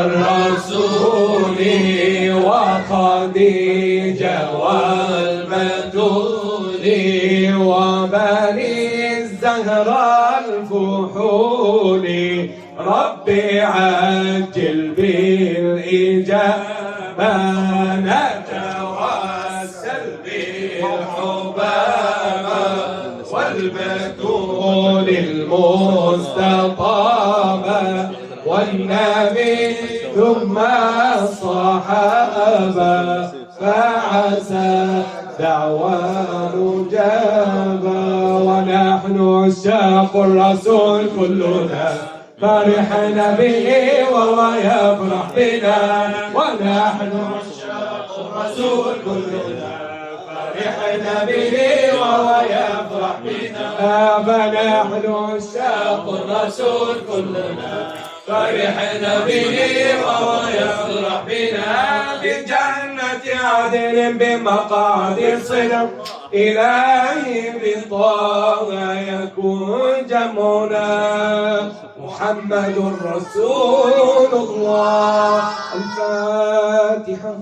الرسول وخديجة والبتول وبني الزهراء الفحول ربي عجل بالإجابة نتوسل بالحبابة والبتول المصطفى والنبي ثم الصحابة فعسى دعوى مجابة ونحن عشاق الرسول كلنا فرحنا به وهو يفرح بنا ونحن عشاق الرسول كلنا فرحنا به وهو يفرح بنا فنحن عشاق الرسول كلنا فرحنا به وهو يفرح بنا بجنة عدن بمقعد صدق إلهي بطه يكون جمعنا محمد رسول الله. الفاتحة.